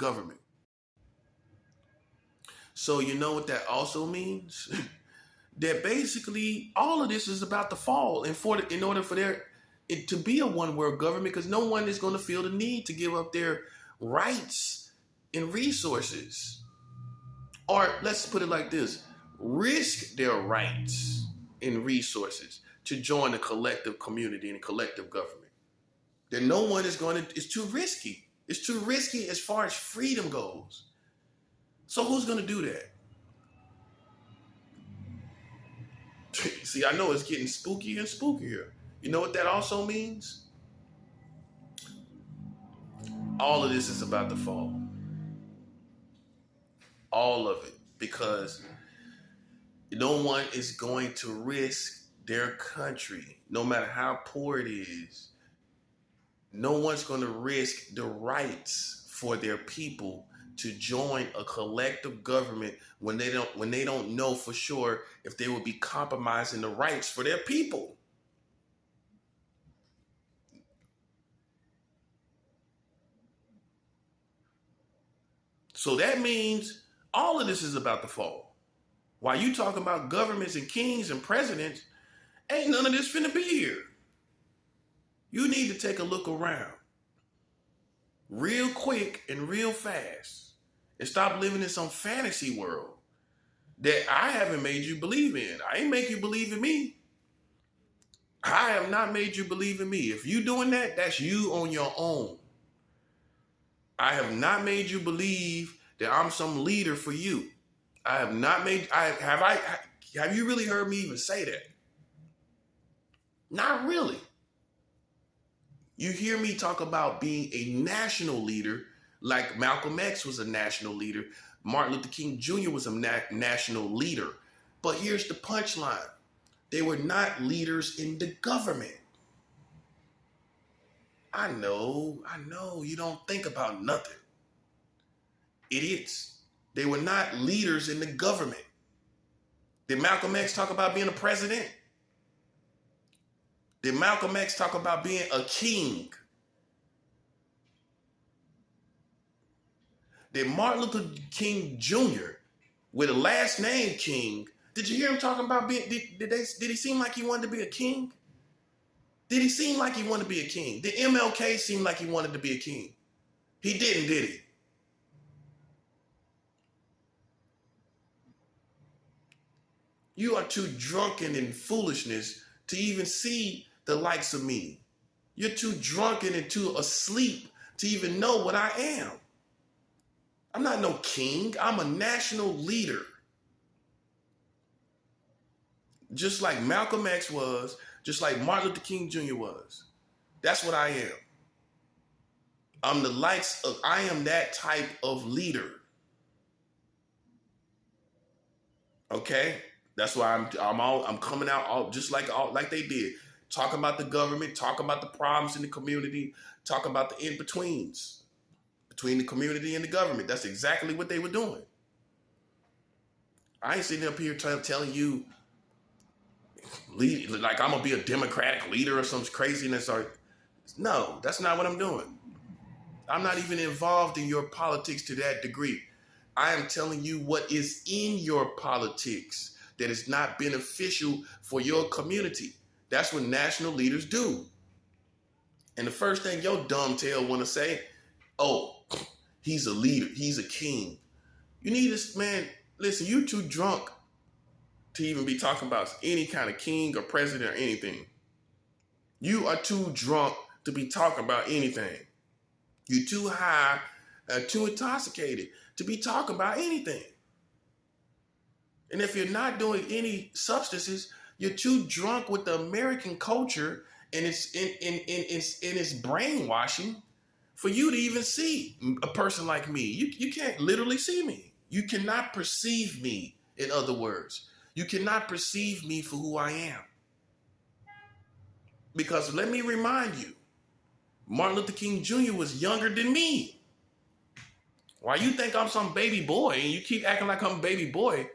government. So you know what that also means? That basically all of this is about to fall, and in order for it to be a one world government, because no one is going to feel the need to give up their rights and resources, or let's put it like this: risk their rights and resources to join a collective community and a collective government. That no one is going to. It's too risky. It's too risky as far as freedom goes. So who's going to do that? See, I know it's getting spooky and spookier. You know what that also means? All of this is about to fall. All of it. Because no one is going to risk their country, no matter how poor it is. No one's going to risk the rights for their people to join a collective government when they don't know for sure if they will be compromising the rights for their people. So that means all of this is about to fall. While you talking about governments and kings and presidents, ain't none of this finna be here. You need to take a look around real quick and real fast and stop living in some fantasy world that I haven't made you believe in. I ain't make you believe in me. I have not made you believe in me. If you doing that, that's you on your own. I have not made you believe that I'm some leader for you. I have not made, have you really heard me even say that? Not really. You hear me talk about being a national leader, like Malcolm X was a national leader. Martin Luther King Jr. was a national leader. But here's the punchline. They were not leaders in the government. I know, you don't think about nothing. Idiots. They were not leaders in the government. Did Malcolm X talk about being a president? Did Malcolm X talk about being a king? Did Martin Luther King Jr., with a last name King, did you hear him talking about being, did he seem like he wanted to be a king? Did he seem like he wanted to be a king? Did MLK seem like he wanted to be a king? He didn't, did he? You are too drunken in foolishness to even see the likes of me. You're too drunken and too asleep to even know what I am. I'm not no king. I'm a national leader. Just like Malcolm X was, just like Martin Luther King Jr. was. That's what I am. I am that type of leader. Okay? That's why I'm coming out just like they did. Talking about the government, talking about the problems in the community, talking about the in-betweens between the community and the government. That's exactly what they were doing. I ain't sitting up here telling you like I'm gonna be a Democratic leader or some craziness. No, that's not what I'm doing. I'm not even involved in your politics to that degree. I am telling you what is in your politics that is not beneficial for your community. That's what national leaders do. And the first thing your dumb tail want to say, oh, he's a leader, he's a king. You need this, man, listen, you too drunk to even be talking about any kind of king or president or anything. You are too drunk to be talking about anything. You're too high, too intoxicated to be talking about anything. And if you're not doing any substances, you're too drunk with the American culture and it's brainwashing for you to even see a person like me. You can't literally see me. You cannot perceive me, in other words. You cannot perceive me for who I am. Because let me remind you, Martin Luther King Jr. was younger than me. Why you think I'm some baby boy and you keep acting like I'm a baby boy?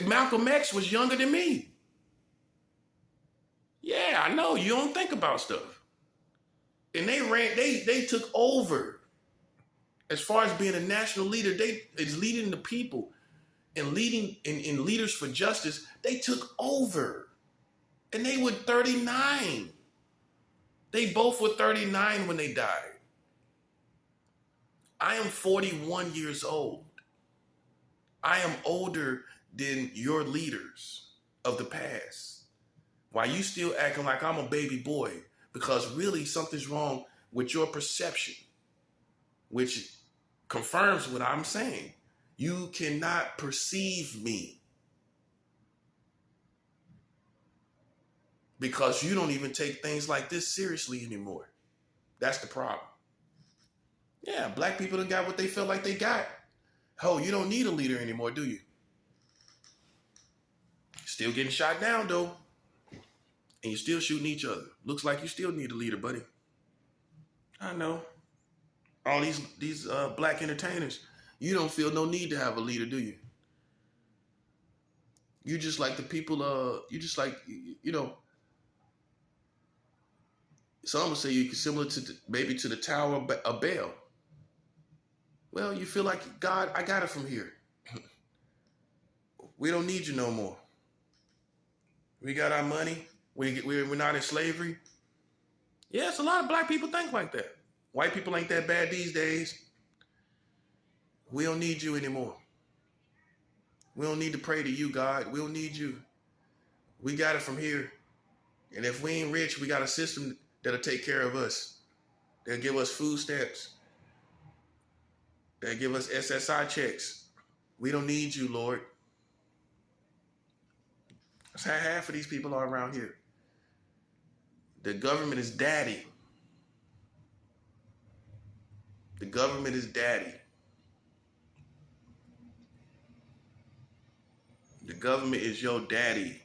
Malcolm X was younger than me. Yeah, I know, you don't think about stuff. And they took over. As far as being a national leader, it's leading the people and leading in Leaders for Justice. They took over and they were 39. They both were 39 when they died. I am 41 years old. I am older than your leaders of the past. Why you still acting like I'm a baby boy? Because really something's wrong with your perception, which confirms what I'm saying. You cannot perceive me because you don't even take things like this seriously anymore. That's the problem. Yeah, black people done got what they felt like they got. Oh, you don't need a leader anymore, do you? Still getting shot down, though. And you're still shooting each other. Looks like you still need a leader, buddy. I know. All these black entertainers, you don't feel no need to have a leader, do you? You just like the people, you just like, some would say you're similar to maybe to the Tower of Babel. Well, you feel like, God, I got it from here. We don't need you no more. We got our money. We're not in slavery. Yes, a lot of black people think like that. White people ain't that bad these days. We don't need you anymore. We don't need to pray to you, God. We don't need you. We got it from here. And if we ain't rich, we got a system that'll take care of us. They'll give us food stamps. They'll give us SSI checks. We don't need you, Lord. That's how half of these people are around here. The government is daddy. The government is daddy. The government is your daddy.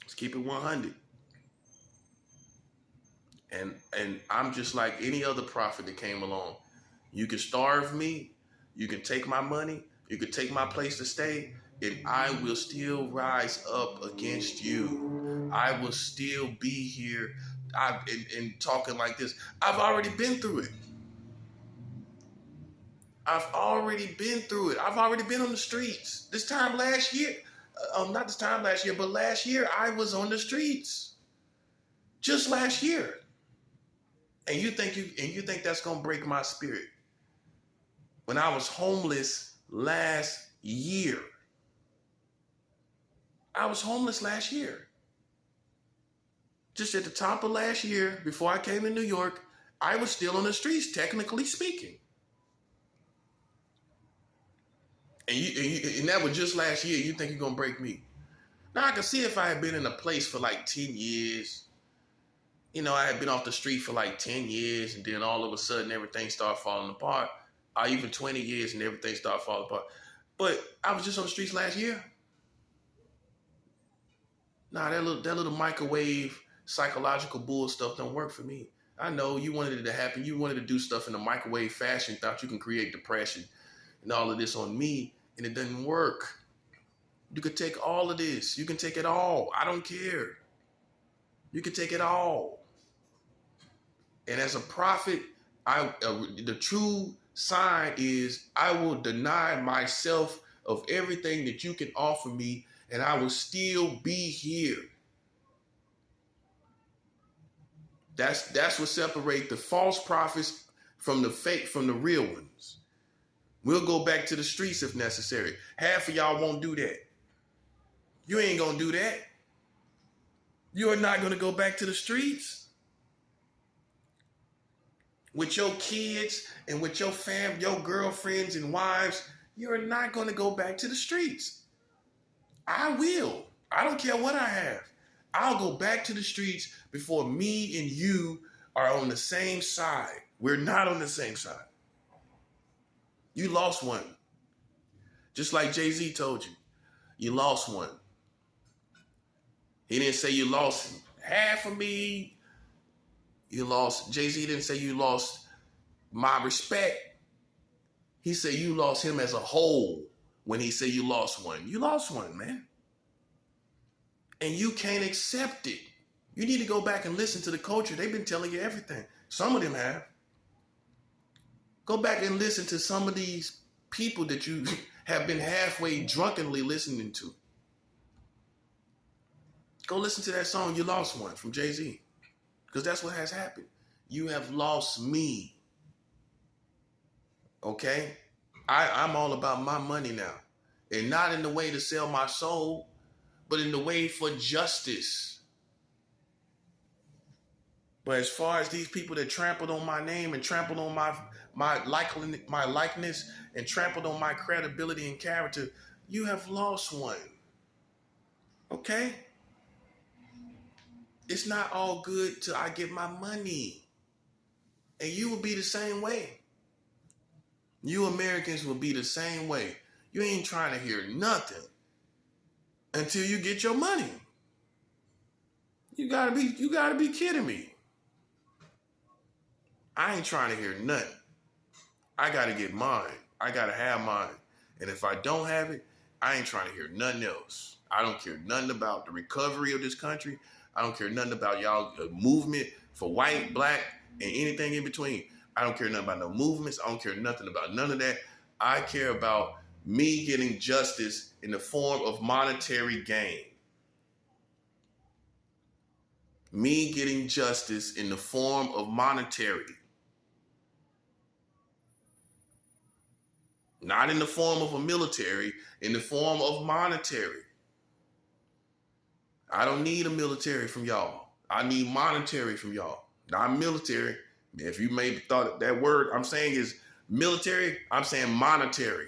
Let's keep it 100. And I'm just like any other prophet that came along. You can starve me. You can take my money. You can take my place to stay. And I will still rise up against you. I will still be here and talking like this. I've already been through it. I've already been through it. I've already been on the streets. This time last year, not this time last year, but last year I was on the streets. Just last year. And you think that's gonna break my spirit? When I was homeless last year. I was homeless last year. Just at the top of last year, before I came to New York, I was still on the streets, technically speaking. And that was just last year. You think you're gonna break me? Now I can see if I had been in a place for like 10 years. I had been off the street for like 10 years, and then all of a sudden everything started falling apart. Or even 20 years and everything started falling apart. But I was just on the streets last year. Nah, that little microwave psychological bull stuff don't work for me. I know you wanted it to happen. You wanted to do stuff in a microwave fashion, thought you can create depression and all of this on me, and it doesn't work. You could take all of this. You can take it all. I don't care. You can take it all. And as a prophet, the true sign is I will deny myself of everything that you can offer me, and I will still be here. That's what separates the false prophets from the fake, from the real ones. We'll go back to the streets if necessary. Half of y'all won't do that. You ain't gonna do that. You are not gonna go back to the streets with your kids and with your fam, your girlfriends and wives. You're not gonna go back to the streets. I will. I don't care what I have. I'll go back to the streets before me and you are on the same side. We're not on the same side. You lost one. Just like Jay-Z told you. You lost one. He didn't say you lost half of me. You lost, Jay-Z didn't say you lost my respect. He said you lost him as a whole when he said you lost one. You lost one, man. And you can't accept it. You need to go back and listen to the culture. They've been telling you everything. Some of them have. Go back and listen to some of these people that you have been halfway drunkenly listening to. Go listen to that song, You Lost One, from Jay-Z. Because that's what has happened. You have lost me. Okay? I'm all about my money now. And not in the way to sell my soul, but in the way for justice. But as far as these people that trampled on my name and trampled on my likeness and trampled on my credibility and character, you have lost one. Okay? It's not all good till I get my money. And you will be the same way. You Americans will be the same way. You ain't trying to hear nothing until you get your money. You gotta be kidding me. I ain't trying to hear nothing. I gotta get mine. I gotta have mine. And if I don't have it, I ain't trying to hear nothing else. I don't care nothing about the recovery of this country. I don't care nothing about y'all movement for white, black, and anything in between. I don't care nothing about no movements. I don't care nothing about none of that. I care about me getting justice in the form of monetary gain. Me getting justice in the form of monetary. Not in the form of a military, in the form of monetary. I don't need a military from y'all. I need monetary from y'all. Not military. If you may have thought that word I'm saying is military, I'm saying monetary.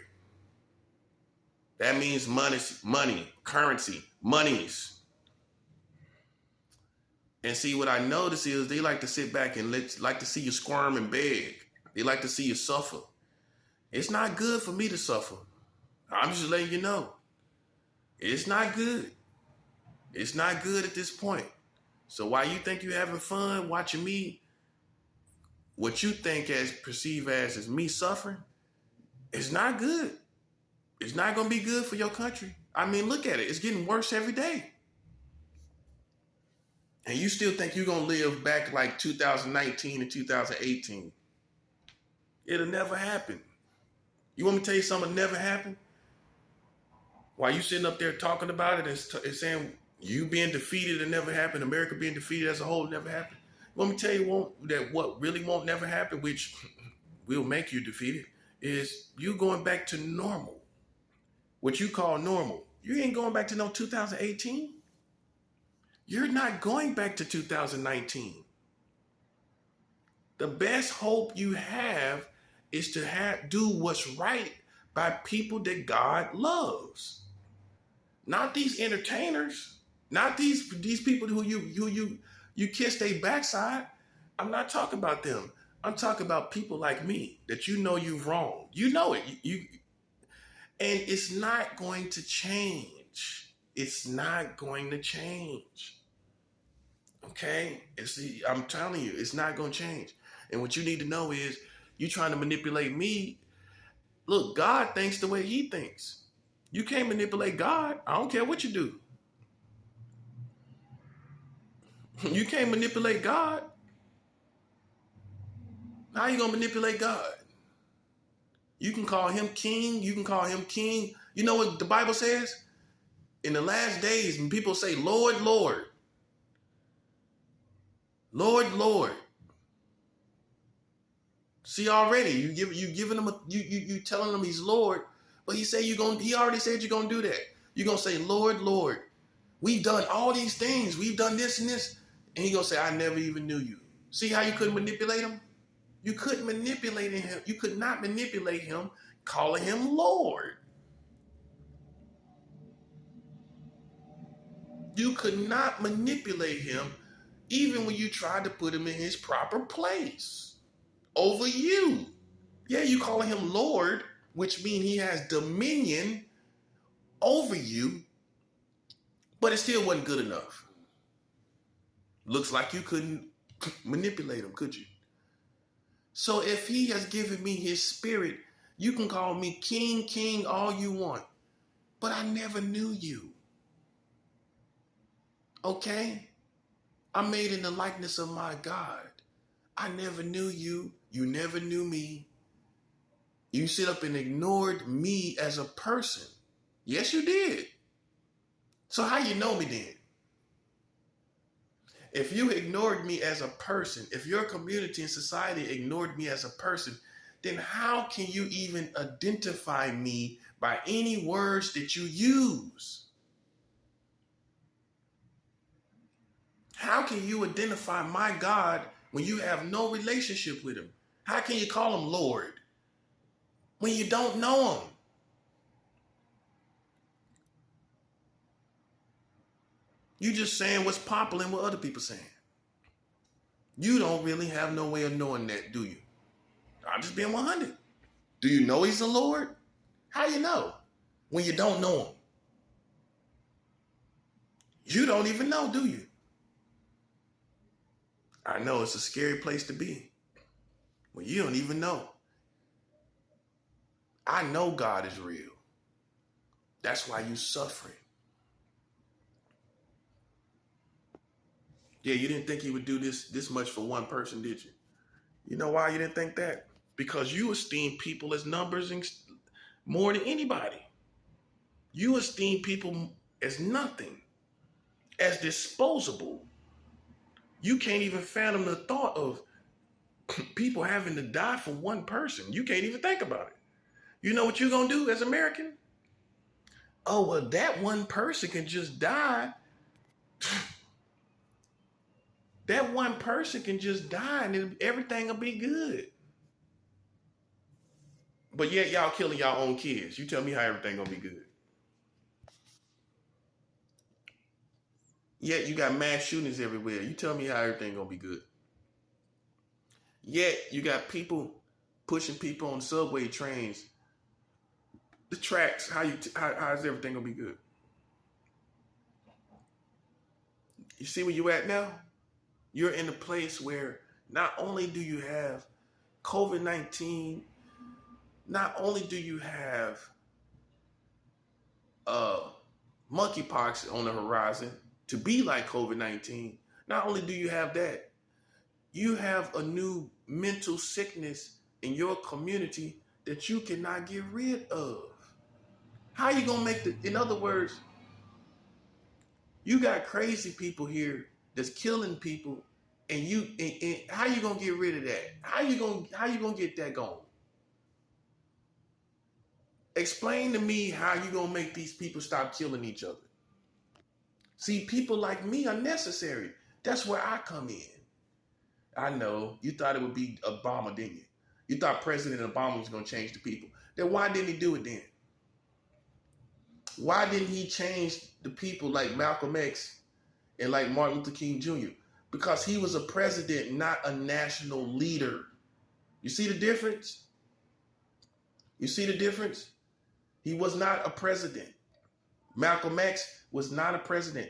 That means money, currency, monies. And see, what I notice is they like to sit back and like to see you squirm and beg. They like to see you suffer. It's not good for me to suffer. I'm just letting you know. It's not good. It's not good at this point. So while you think you're having fun watching me, what you think as perceive as me suffering, it's not good. It's not going to be good for your country. I mean, look at it. It's getting worse every day. And you still think you're going to live back like 2019 and 2018. It'll never happen. You want me to tell you something that never happened? While you sitting up there talking about it and saying you being defeated, it never happened. America being defeated as a whole, it never happened. Let me tell you that what really won't never happen, which will make you defeated, is you going back to normal. What you call normal. You ain't going back to no 2018. You're not going back to 2019. The best hope you have is to do what's right by people that God loves. Not these entertainers, not these people who you kiss their backside. I'm not talking about them. I'm talking about people like me that you know you've wronged. You know it. And it's not going to change. It's not going to change. Okay? I'm telling you, it's not going to change. And what you need to know is you trying to manipulate me. Look, God thinks the way he thinks. You can't manipulate God. I don't care what you do. You can't manipulate God. How are you going to manipulate God? You can call him king. You can call him king. You know what the Bible says? In the last days, when people say, Lord, Lord, Lord, Lord. See, already you giving him you telling him he's Lord, but he already said you're gonna do that. You're gonna say, Lord, Lord, we've done all these things, we've done this and this, and he gonna say, I never even knew you. See how you couldn't manipulate him? You couldn't manipulate him. You could not manipulate him, calling him Lord. You could not manipulate him, even when you tried to put him in his proper place over you. Yeah, you calling him Lord, which means he has dominion over you, but it still wasn't good enough. Looks like you couldn't manipulate him, could you? So if he has given me his spirit, you can call me king, king, all you want, but I never knew you. Okay? I'm made in the likeness of my God. I never knew you. You never knew me. You sit up and ignored me as a person. Yes, you did. So how you know me then? If you ignored me as a person, if your community and society ignored me as a person, then how can you even identify me by any words that you use? How can you identify my God when you have no relationship with him? How can you call him Lord when you don't know him? You just saying what's popular and what other people saying. You don't really have no way of knowing that, do you? I'm just being 100. Do you know he's the Lord? How you know when you don't know him? You don't even know, do you? I know it's a scary place to be when you don't even know. I know God is real. That's why you suffering. Yeah, you didn't think he would do this much for one person, did you? You know why you didn't think that? Because you esteem people as numbers and more than anybody. You esteem people as nothing, as disposable. You can't even fathom the thought of people having to die for one person. You can't even think about it. You know what you're going to do as American? Oh, well, that one person can just die. That one person can just die and everything will be good. But yet y'all killing y'all own kids. You tell me how everything gonna be good. Yet you got mass shootings everywhere. You tell me how everything gonna be good. Yet you got people pushing people on subway trains, the tracks. How is everything gonna be good? You see where you at now? You're in a place where not only do you have COVID-19, not only do you have monkeypox on the horizon to be like COVID-19, not only do you have that, you have a new mental sickness in your community that you cannot get rid of. How are you gonna make in other words, you got crazy people here that's killing people, and how you gonna get rid of that? How you gonna get that going? Explain to me how you gonna make these people stop killing each other. See, people like me are necessary. That's where I come in. I know you thought it would be Obama, didn't you? You thought President Obama was going to change the people. Then why didn't he do it then? Why didn't he change the people like Malcolm X and like Martin Luther King Jr.? Because he was a president, not a national leader. You see the difference? You see the difference? He was not a president. Malcolm X was not a president.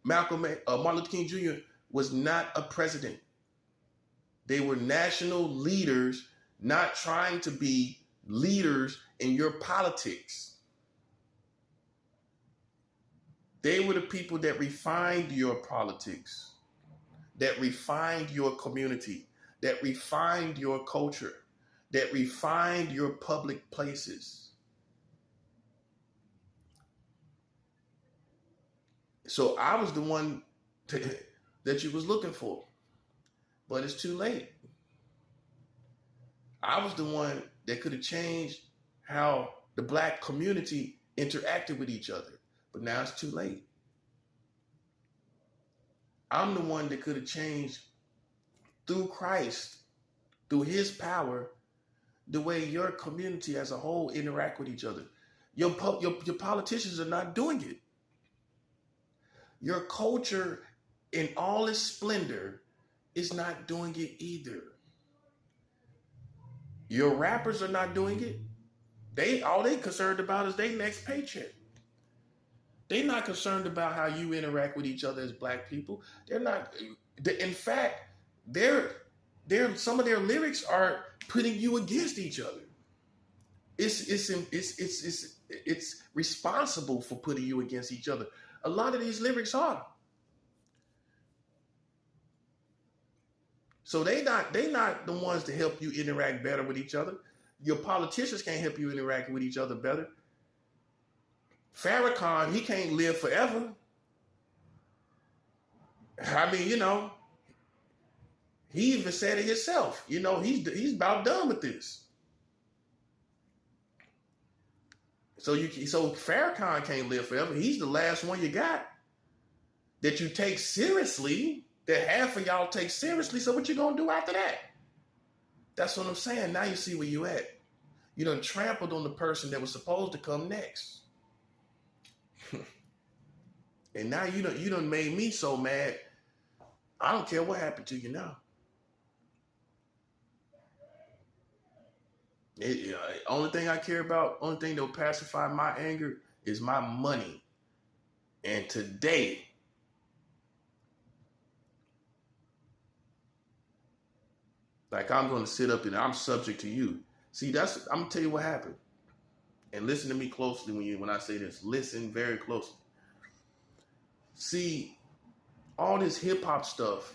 Martin Luther King Jr. was not a president. They were national leaders, not trying to be leaders in your politics. They were the people that refined your politics, that refined your community, that refined your culture, that refined your public places. So I was the one that you was looking for, but it's too late. I was the one that could have changed how the black community interacted with each other, but now it's too late. I'm the one that could have changed through Christ, through his power, the way your community as a whole interact with each other. Your politicians are not doing it. Your culture in all its splendor is not doing it either. Your rappers are not doing it. All they concerned about is their next paycheck. They're not concerned about how you interact with each other as black people. They're not. In fact, some of their lyrics are putting you against each other. It's responsible for putting you against each other. A lot of these lyrics are. So they not the ones to help you interact better with each other. Your politicians can't help you interact with each other better. Farrakhan, he can't live forever. I mean, he even said it himself. He's about done with this. So Farrakhan can't live forever. He's the last one you got that you take seriously. That half of y'all take seriously. So what you gonna do after that? That's what I'm saying. Now you see where you at. You done trampled on the person that was supposed to come next. And now you done made me so mad. I don't care what happened to you now. Only thing I care about, only thing that'll pacify my anger is my money. And today, like, I'm going to sit up and I'm subject to you. See, I'm going to tell you what happened. And listen to me closely when I say this. Listen very closely. See, all this hip hop stuff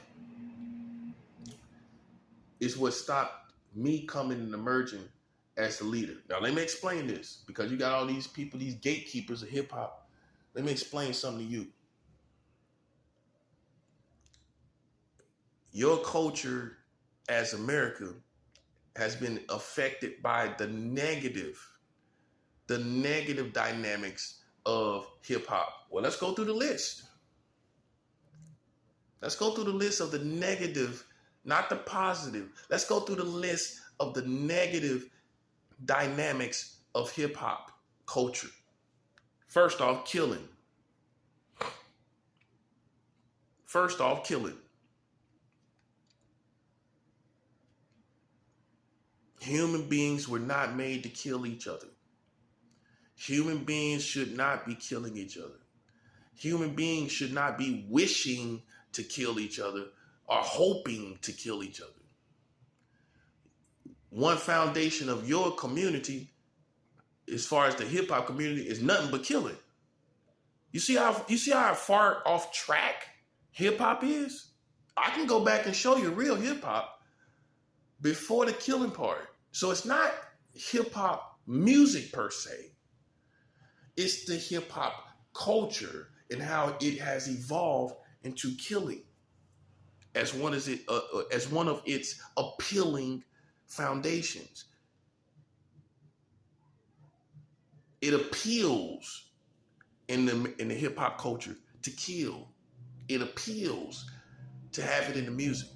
is what stopped me coming and emerging as a leader. Now, let me explain this, because you got all these people, these gatekeepers of hip hop. Let me explain something to you. Your culture as America has been affected by the negative dynamics of hip hop. Well, let's go through the list. Let's go through the list of the negative, not the positive. Let's go through the list of the negative dynamics of hip hop culture. First off, killing. Human beings were not made to kill each other. Human beings should not be killing each other. Human beings should not be wishing to kill each other or hoping to kill each other. One foundation of your community, as far as the hip hop community, is nothing but killing. You see how far off track hip hop is? I can go back and show you real hip hop before the killing part. So it's not hip hop music per se. It's the hip hop culture and how it has evolved into killing as one of its appealing foundations. It appeals in the hip hop culture to kill. It appeals to have it in the music.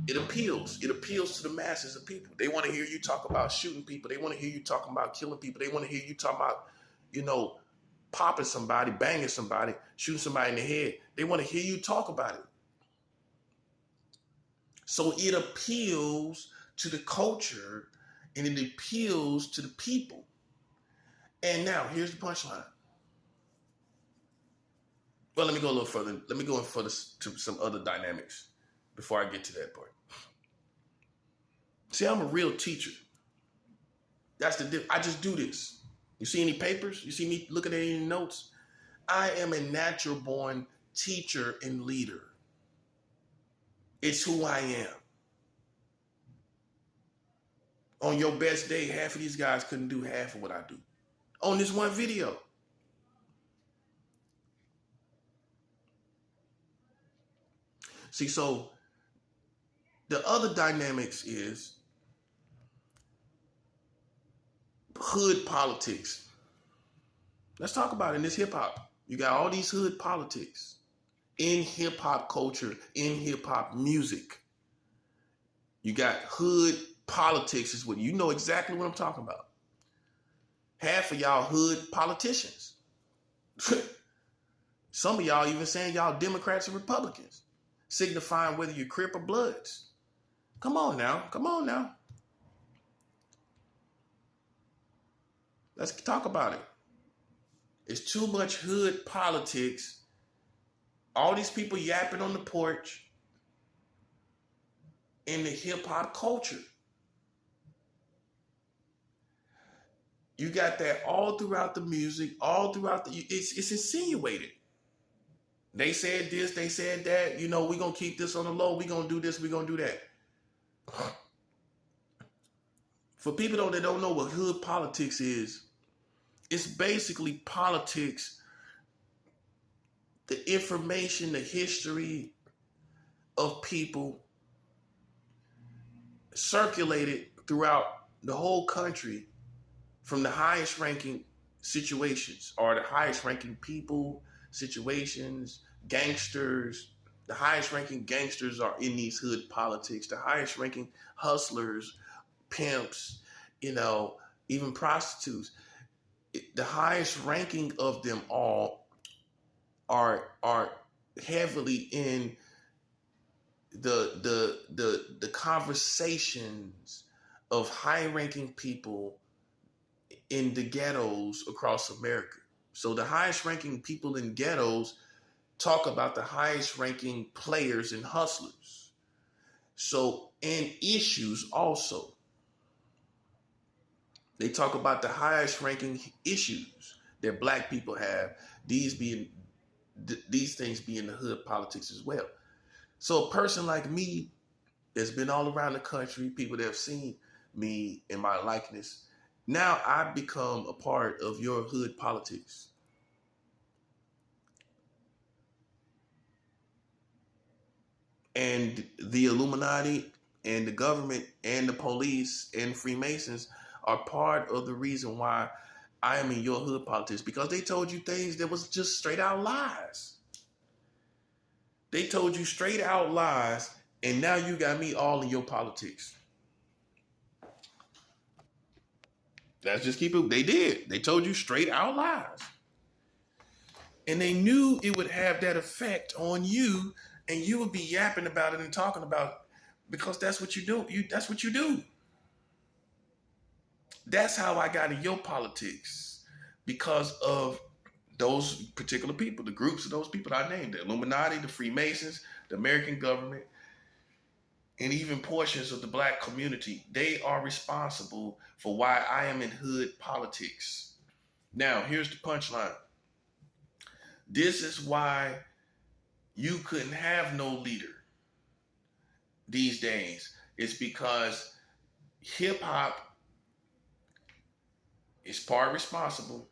It appeals to the masses of people. They want to hear you talk about shooting people. They want to hear you talking about killing people. They want to hear you talking about, popping somebody, banging somebody, shooting somebody in the head. They want to hear you talk about it. So it appeals to the culture and it appeals to the people. And now here's the punchline. Well, let me go a little further. Let me go in further to some other dynamics before I get to that part. See, I'm a real teacher. That's the difference. I just do this. You see any papers? You see me looking at any notes? I am a natural born teacher and leader. It's who I am. On your best day, half of these guys couldn't do half of what I do. On this one video. See, so the other dynamics is hood politics. Let's talk about it in this hip hop. You got all these hood politics in hip hop culture, in hip hop music. You got hood politics is what you know exactly what I'm talking about. Half of y'all hood politicians. Some of y'all even saying y'all Democrats and Republicans, signifying whether you're Crip or Bloods. Come on now. Let's talk about it. It's too much hood politics. All these people yapping on the porch in the hip hop culture. You got that all throughout the music, all throughout it's insinuated. They said this, they said that, we're going to keep this on the low. We're going to do this, we're going to do that. For people that don't know what hood politics is, it's basically politics, the information, the history of people circulated throughout the whole country from the highest ranking situations or the highest ranking people, situations, gangsters. The highest ranking gangsters are in these hood politics. The highest ranking hustlers, pimps, you know, even prostitutes. The highest ranking of them all are heavily in the conversations of high ranking people in the ghettos across America. So the highest ranking people in ghettos talk about the highest ranking players and hustlers. So, and issues also. They talk about the highest ranking issues that black people have, these being these things being the hood politics as well. So a person like me that's been all around the country, people that have seen me in my likeness, now I become a part of your hood politics. And the Illuminati and the government and the police and Freemasons are part of the reason why I am in your hood politics, because they told you things that was just straight out lies. They told you straight out lies, and now you got me all in your politics. Let's just keep it. They did. They told you straight out lies. And they knew it would have that effect on you, and you would be yapping about it and talking about it because that's what you do. That's what you do. That's how I got in your politics, because of those particular people, the groups of those people I named, the Illuminati, the Freemasons, the American government, and even portions of the black community. They are responsible for why I am in hood politics. Now, here's the punchline. This is why you couldn't have no leader these days. It's because hip hop is part responsible,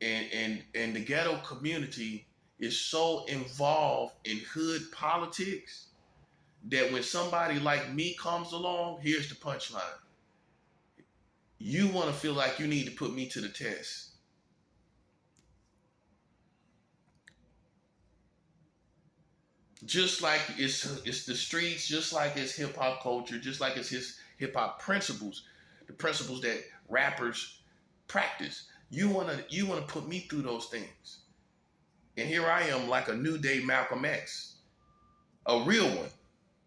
and the ghetto community is so involved in hood politics that when somebody like me comes along, here's the punchline. You want to feel like you need to put me to the test. Just like it's the streets, just like it's hip hop culture, just like it's his hip hop principles, the principles that rappers practice. You wanna put me through those things. And here I am, like a new day Malcolm X, a real one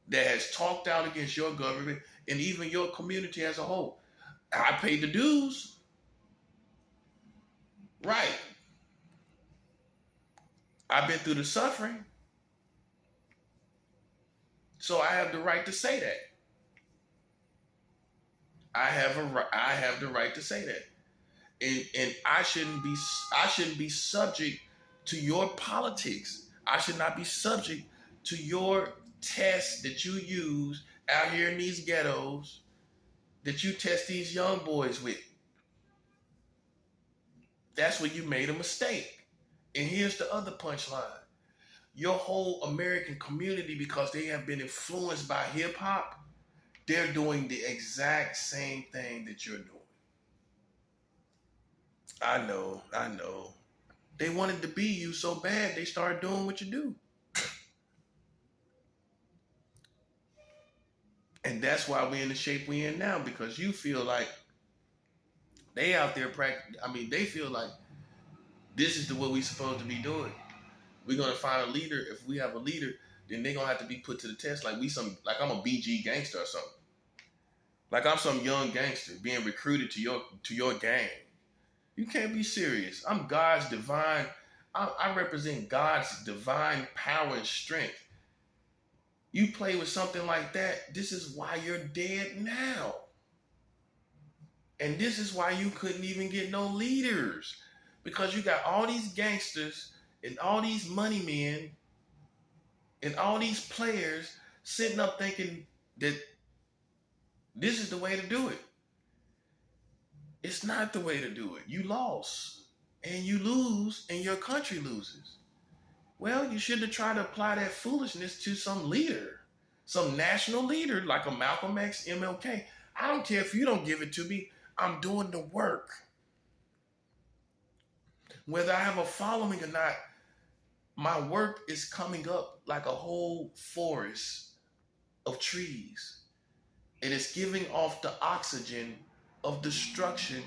that has talked out against your government and even your community as a whole. I paid the dues. Right. I've been through the suffering. So I have the right to say that. I have the right to say that. And I shouldn't be subject to your politics. I should not be subject to your tests that you use out here in these ghettos, that you test these young boys with. That's where you made a mistake. And here's the other punchline. Your whole American community, because they have been influenced by hip hop, they're doing the exact same thing that you're doing. I know, I know. They wanted to be you so bad, they started doing what you do. And that's why we're in the shape we're in now, because you feel like they out there practicing. I mean, they feel like this is the what we supposed to be doing. We're gonna find a leader. If we have a leader, then they're gonna have to be put to the test. Like I'm a BG gangster or something. Like I'm some young gangster being recruited to your gang. You can't be serious. I'm God's divine. I represent God's divine power and strength. You play with something like that, this is why you're dead now. And this is why you couldn't even get no leaders. Because you got all these gangsters and all these money men and all these players sitting up thinking that this is the way to do it. It's not the way to do it. You lost, and you lose, and your country loses. Well, you should have tried to apply that foolishness to some leader, some national leader like a Malcolm X, MLK. I don't care if you don't give it to me. I'm doing the work. Whether I have a following or not, my work is coming up like a whole forest of trees. And it's giving off the oxygen of destruction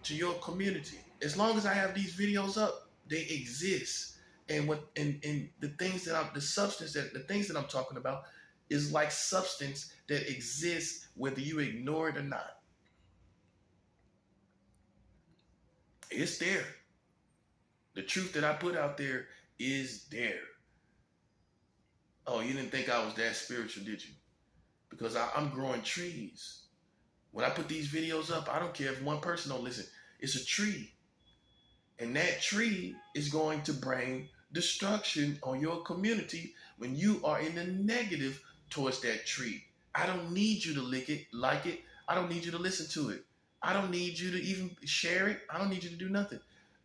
to your community. As long as I have these videos up, they exist. And and the things that I'm the substance that the things that I'm talking about is like substance that exists whether you ignore it or not. It's there. The truth that I put out there is there. Oh, you didn't think I was that spiritual, did you? Because I'm growing trees. When I put these videos up, I don't care if one person don't listen. It's a tree. And that tree is going to bring destruction on your community when you are in the negative towards that tree. I don't need you to lick it, like it. I don't need you to listen to it. I don't need you to even share it. I don't need you to do nothing.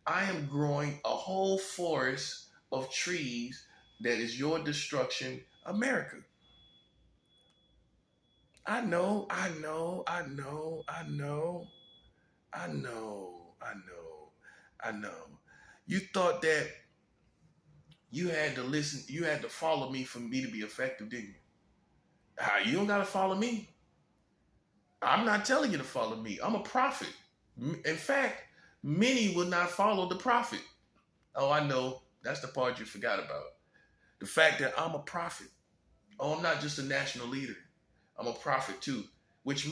I am growing a whole forest of trees that is your destruction, America. I know, I know, I know, I know, I know, I know, I know. You thought that you had to listen, you had to follow me for me to be effective, didn't you? You don't got to follow me. I'm not telling you to follow me. I'm a prophet. In fact, many will not follow the prophet. Oh, I know. That's the part you forgot about. The fact that I'm a prophet. Oh, I'm not just a national leader. I'm a prophet too, which means